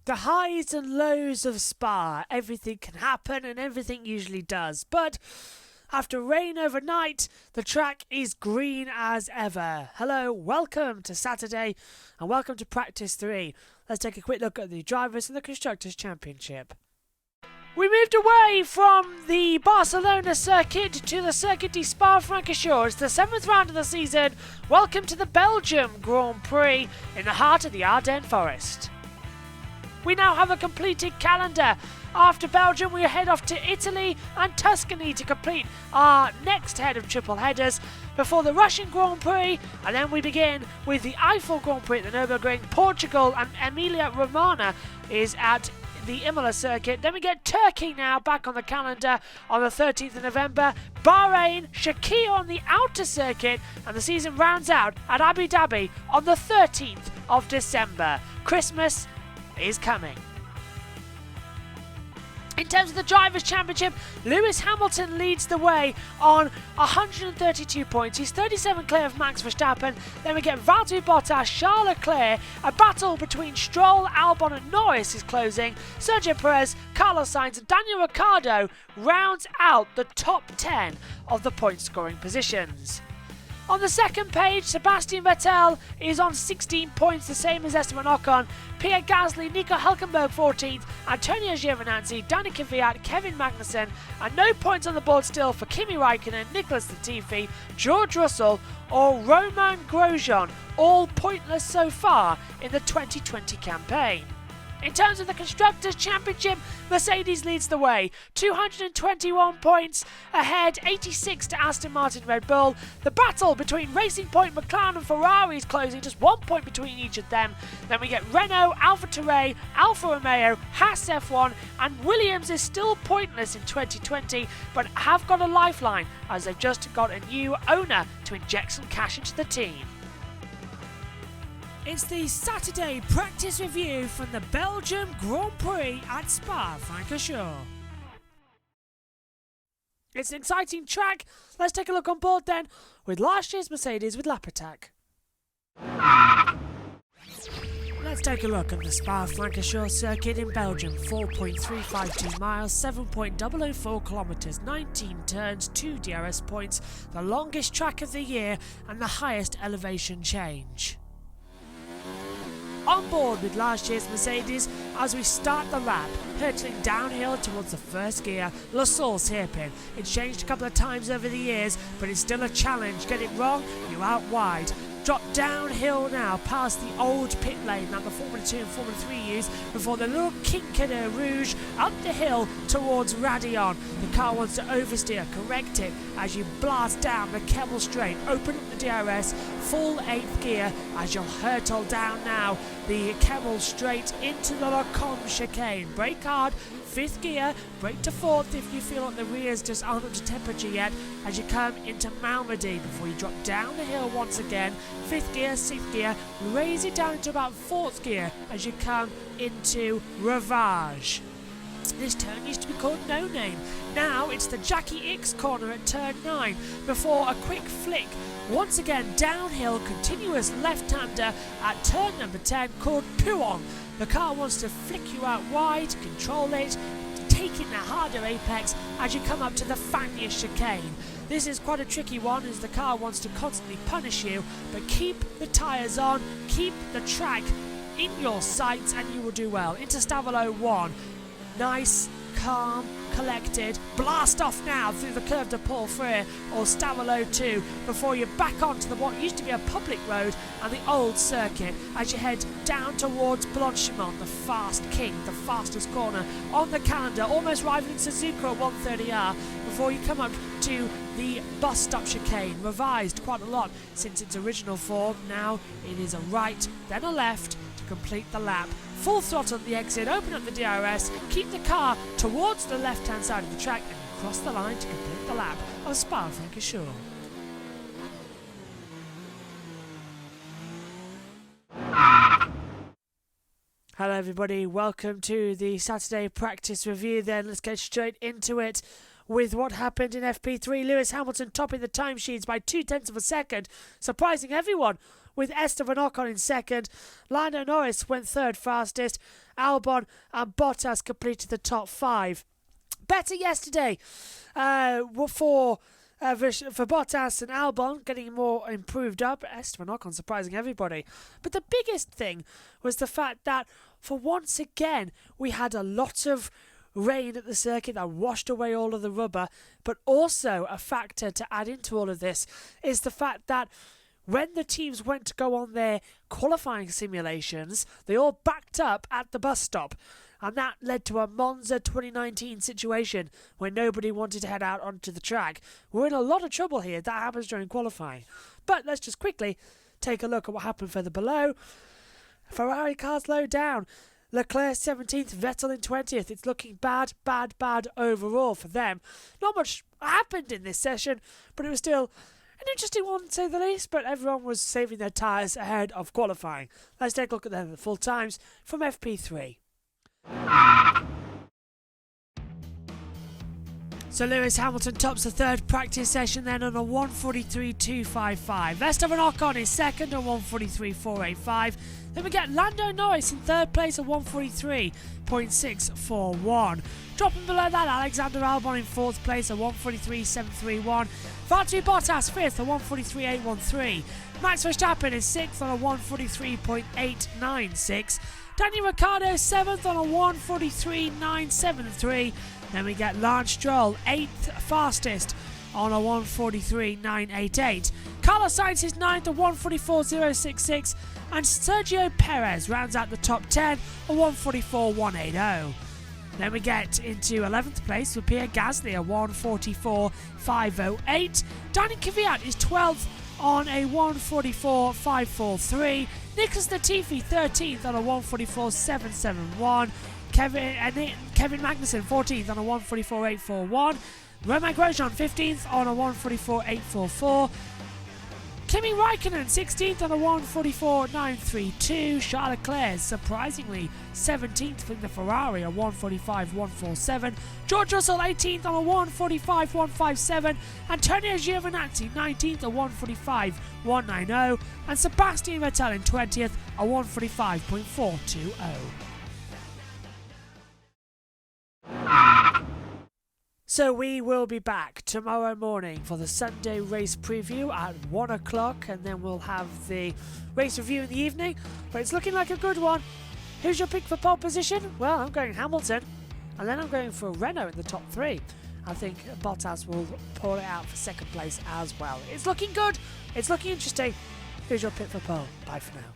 The highs and lows of Spa. Everything can happen and everything usually does. But after rain overnight, the track is green as ever. Hello, welcome to Saturday and welcome to Practice 3. Let's take a quick look at the Drivers and the Constructors' Championship. We moved away from the Barcelona circuit to the Circuit de Spa-Francorchamps. It's the 7th round of the season. Welcome to the Belgium Grand Prix in the heart of the Ardennes Forest. We now have a completed calendar. After Belgium, we head off to Italy and Tuscany to complete our next head of triple headers before the Russian Grand Prix, and then we begin with the Eiffel Grand Prix at the Nürburgring, Portugal, and Emilia-Romagna is at the Imola circuit. Then we get Turkey now back on the calendar on the 13th of November, Bahrain, Shakir on the outer circuit, and the season rounds out at Abu Dhabi on the 13th of December. Christmas is coming. In terms of the Drivers' Championship, Lewis Hamilton leads the way on 132 points. He's 37 clear of Max Verstappen. Then we get Valtteri Bottas, Charles Leclerc. A battle between Stroll, Albon and Norris is closing. Sergio Perez, Carlos Sainz and Daniel Ricciardo rounds out the top 10 of the point-scoring positions. On the second page, Sebastian Vettel is on 16 points, the same as Esteban Ocon. Pierre Gasly, Nico Hülkenberg 14th, Antonio Giovinazzi, Danica Kvyat, Kevin Magnussen, and no points on the board still for Kimi Raikkonen, Nicholas Latifi, George Russell or Romain Grosjean, all pointless so far in the 2020 campaign. In terms of the Constructors' Championship, Mercedes leads the way, 221 points ahead, 86 to Aston Martin Red Bull. The battle between Racing Point, McLaren and Ferrari is closing, just 1 point between each of them. Then we get Renault, AlphaTauri, Alfa Romeo, Haas F1 and Williams is still pointless in 2020 but have got a lifeline as they've just got a new owner to inject some cash into the team. It's the Saturday practice review from the Belgium Grand Prix at Spa-Francorchamps. It's an exciting track. Let's take a look on board then with last year's Mercedes with lap attack. Let's take a look at the Spa-Francorchamps circuit in Belgium. 4.352 miles, 7.004 kilometres, 19 turns, 2 DRS points, the longest track of the year and the highest elevation change. On board with last year's Mercedes as we start the lap, hurtling downhill towards the first gear, Le Saul's hairpin. It's changed a couple of times over the years, but it's still a challenge. Get it wrong, you're out wide. Drop downhill now past the old pit lane that the Formula 2 and Formula 3 use before the little Quinquenneur Rouge up the hill towards Raidillon. The car wants to oversteer, correct it as you blast down the Kemmel Straight. Open up the DRS, full 8th gear as you'll hurtle down now the Kemmel Straight into the Lacombe chicane. Brake hard, 5th gear, brake to 4th if you feel like the rears just aren't up to temperature yet as you come into Malmedy before you drop down the hill once again. 5th gear, 6th gear, raise it down to about 4th gear as you come into Ravage. This turn used to be called No Name. Now it's the Jackie X corner at turn 9 before a quick flick. Once again downhill, continuous left-hander at turn number 10 called Puon. The car wants to flick you out wide, control it, taking the harder apex as you come up to the Fagnes chicane. This is quite a tricky one as the car wants to constantly punish you, but keep the tyres on, keep the track in your sights and you will do well. Into Stavelot 1. Nice, calm, collected. Blast off now through the Curve de Paul Frere or Stavelot 2 before you're back onto what used to be a public road and the old circuit as you head down towards Blanchimont, the fast king, the fastest corner on the calendar, almost rivaling Suzuka at 130R before you come up to the bus stop chicane, revised quite a lot since its original form. Now it is a right, then a left to complete the lap. Full throttle at the exit, open up the DRS, keep the car towards the left-hand side of the track and cross the line to complete the lap of Spa-Francorchamps. Hello everybody, welcome to the Saturday practice review then. Let's get straight into it with what happened in FP3. Lewis Hamilton topping the timesheets by 0.2 of a second, surprising everyone, with Esteban Ocon in second. Lando Norris went third fastest. Albon and Bottas completed the top 5. Better yesterday for Bottas and Albon, getting more improved up. Esteban Ocon surprising everybody. But the biggest thing was the fact that for once again we had a lot of rain at the circuit that washed away all of the rubber. But also a factor to add into all of this is the fact that when the teams went to go on their qualifying simulations, they all backed up at the bus stop. And that led to a Monza 2019 situation where nobody wanted to head out onto the track. We're in a lot of trouble here. That happens during qualifying. But let's just quickly take a look at what happened further below. Ferrari cars low down. Leclerc 17th, Vettel in 20th. It's looking bad overall for them. Not much happened in this session, but it was still an interesting one to say the least. But everyone was saving their tyres ahead of qualifying. Let's take a look at the full times from FP3. So Lewis Hamilton tops the third practice session then on a 1:43.255. Esteban Ocon is second on 1:43.485. Then we get Lando Norris in third place at 1:43.641. Dropping below that, Alexander Albon in fourth place at 1:43.731. Valtteri Bottas fifth at 1:43.813. Max Verstappen is sixth on a 1:43.896. Daniel Ricciardo 7th on a 1:43.973. Then we get Lance Stroll 8th fastest on a 1:43.988. Carlos Sainz is 9th at 1:44.066. And Sergio Perez rounds out the top 10 at 1:44.180. Then we get into 11th place with Pierre Gasly at 1:44.508. Danny Kvyat is 12th on a 1:44.543. Nicholas Latifi 13th on a 1:44.771. Kevin Magnussen 14th on a 1:44.841. Romain Grosjean 15th on a 1:44.844. Kimi Raikkonen 16th on a 1:44.932. Charles Leclerc surprisingly 17th in the Ferrari at 1:45.147. George Russell 18th on a 1:45.157. Antonio Giovinazzi 19th at 1:45.190. And Sebastian Vettel in 20th at 1:45.420. So we will be back tomorrow morning for the Sunday race preview at 1 o'clock, and then we'll have the race review in the evening. But it's looking like a good one. Who's your pick for pole position? Well, I'm going Hamilton, and then I'm going for Renault in the top 3. I think Bottas will pull it out for second place as well. It's looking good. It's looking interesting. Who's your pick for pole? Bye for now.